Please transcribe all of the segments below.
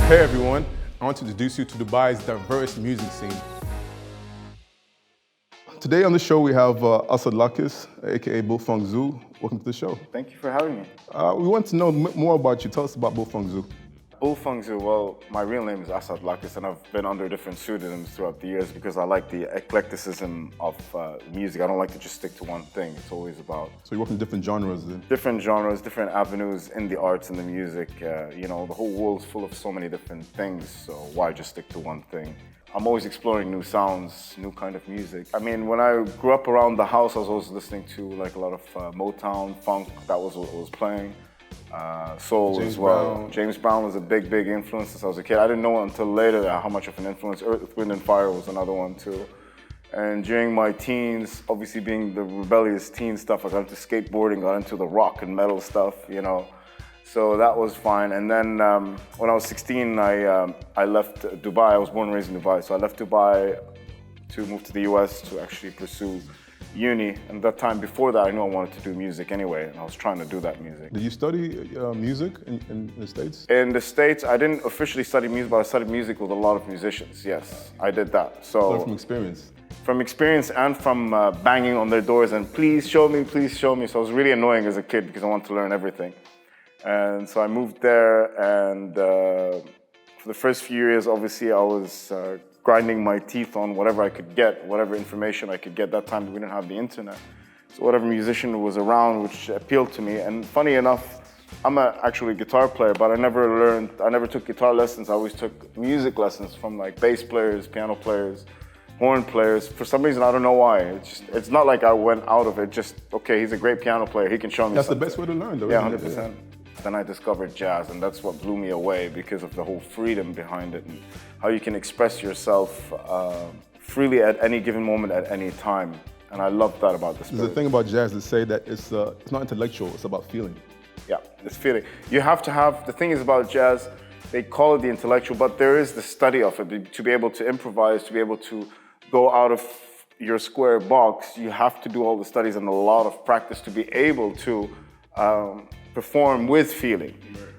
Hey everyone, I want to introduce you to Dubai's diverse music scene. Today on the show we have Assaad Lakkis, aka Funk Zoo. Welcome to the show. Thank you for having me. We want to know more about you. Tell us about Funk Zoo. Funk Zoo, well, my real name is Assaad Lakkis, and I've been under different pseudonyms throughout the years because I like the eclecticism of music. I don't like to just stick to one thing. It's always about... So you work in different genres then? Different genres, different avenues in the arts and the music. You know, the whole world's full of so many different things, so why just stick to one thing? I'm always exploring new sounds, new kind of music. I mean, when I grew up around the house, I was always listening to like a lot of Motown, funk, that was what I was playing. Soul as well. Brown. James Brown was a big influence since I was a kid. I didn't know until later how much of an influence. Earth, Wind and Fire was another one too. And during my teens, obviously being the rebellious teen stuff, I got into skateboarding, got into the rock and metal stuff, you know. So that was fine. And then when I was 16, I left Dubai. I was born and raised in Dubai. So I left Dubai to move to the US to actually pursue uni. And that time before that, I knew I wanted to do music anyway, and I was trying to do that music. Did you study music in the States? In the States, I didn't officially study music, but I studied music with a lot of musicians. Yes, I did that. So from experience? From experience and from banging on their doors and please show me, please show me. So I was really annoying as a kid because I wanted to learn everything. And so I moved there, and for the first few years, obviously, I was grinding my teeth on whatever I could get, whatever information I could get. That time we didn't have the internet. So whatever musician was around, which appealed to me. And funny enough, I'm actually a guitar player, but I never took guitar lessons. I always took music lessons from like bass players, piano players, horn players. For some reason, I don't know why. It's not like I went out of it, just, okay, he's a great piano player, he can show me That's something. The best way to learn though. Yeah, 100%. Then I discovered jazz, and that's what blew me away because of the whole freedom behind it and how you can express yourself freely at any given moment, at any time. And I love that about this. There's a thing about jazz that say that it's not intellectual, it's about feeling. Yeah, it's feeling. You have to have, the thing is about jazz, they call it the intellectual, but there is the study of it. To be able to improvise, to be able to go out of your square box, you have to do all the studies and a lot of practice to be able to perform with feeling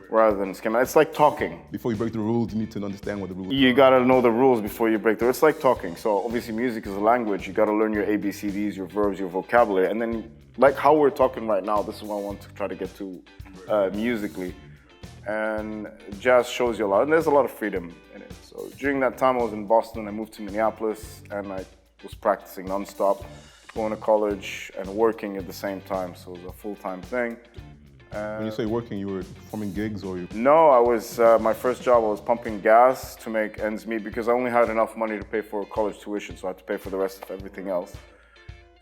rather than schema. It's like talking. Before you break the rules, you need to understand what the rules are. You gotta know the rules before you break the rules. It's like talking. So obviously music is a language. You gotta learn your ABCDs, your verbs, your vocabulary. And then like how we're talking right now, this is what I want to try to get to musically. And jazz shows you a lot, and there's a lot of freedom in it. So during that time I was in Boston, I moved to Minneapolis, and I was practicing nonstop, going to college and working at the same time. So it was a full-time thing. When you say working, you were performing gigs or you? No, I was, my first job, I was pumping gas to make ends meet because I only had enough money to pay for college tuition, so I had to pay for the rest of everything else.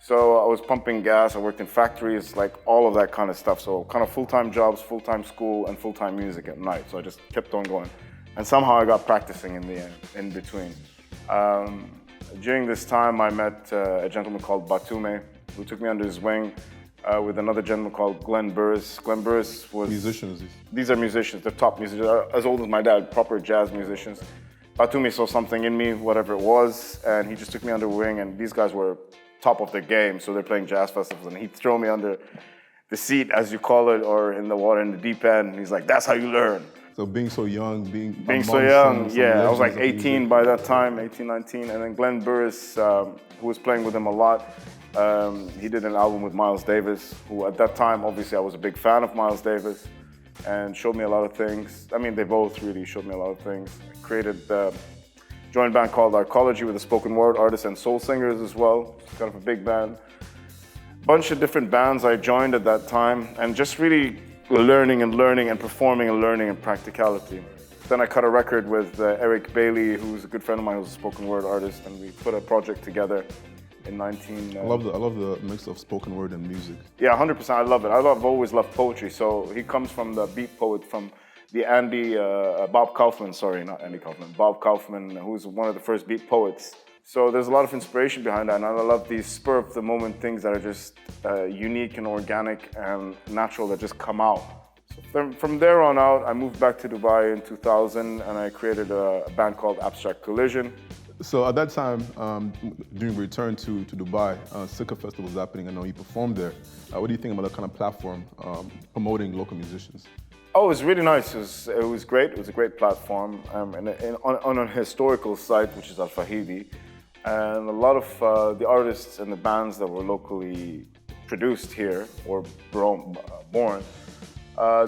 So I was pumping gas, I worked in factories, like all of that kind of stuff. So kind of full-time jobs, full-time school, and full-time music at night. So I just kept on going. And somehow I got practicing in the end, in between. During this time, I met a gentleman called Batume, who took me under his wing. With another gentleman called Glenn Burris. Glenn Burris was... Musicians. These are musicians, they're top musicians, as old as my dad, proper jazz musicians. Batumi saw something in me, whatever it was, and he just took me under wing, and these guys were top of their game, so they're playing jazz festivals, and he'd throw me under the seat, as you call it, or in the water, in the deep end, and he's like, that's how you learn. So being so young, being so young, yeah, I was like 18 by that time, 18, 19, and then Glenn Burris, who was playing with him a lot, he did an album with Miles Davis, who at that time, obviously I was a big fan of Miles Davis and showed me a lot of things. I mean, they both really showed me a lot of things. I created a joint band called Arcology with the spoken word artists and soul singers as well. It's kind of a big band. Bunch of different bands I joined at that time and just really learning and performing and learning and practicality. Then I cut a record with Eric Bailey, who's a good friend of mine, who's a spoken word artist, and we put a project together. In 19... I love the mix of spoken word and music. Yeah, 100%. I love it. I've always loved poetry. So he comes from the beat poet from the Bob Kaufman, sorry, not Andy Kaufman, Bob Kaufman, who's one of the first beat poets. So there's a lot of inspiration behind that, and I love these spur of the moment things that are just unique and organic and natural that just come out. So from there on out, I moved back to Dubai in 2000, and I created a band called Abstract Collision. So at that time, during your return to Dubai, Sikka Festival was happening. I know you performed there. What do you think about that kind of platform promoting local musicians? Oh, it was really nice. It was great. It was a great platform, on a historical site, which is Al-Fahidi, and a lot of the artists and the bands that were locally produced here or born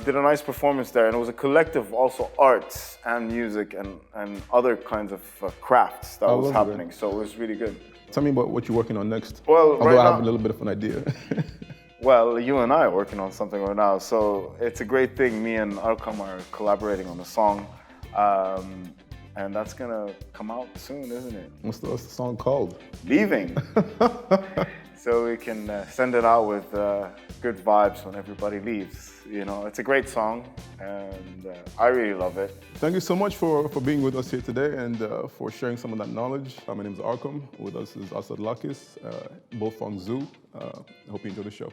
did a nice performance there, and it was a collective also arts and music and other kinds of crafts that was happening. So it was really good. Tell me about what you're working on next. Well, although I have a little bit of an idea. Well, you and I are working on something right now, so it's a great thing. Me and Arqam are collaborating on a song, and that's gonna come out soon, isn't it? What's the song called? Leaving. So we can send it out with good vibes when everybody leaves. You know, it's a great song, and I really love it. Thank you so much for being with us here today and for sharing some of that knowledge. My name is Arqam. With us is Assaad Lakkis, both Funk Zoo. I hope you enjoy the show.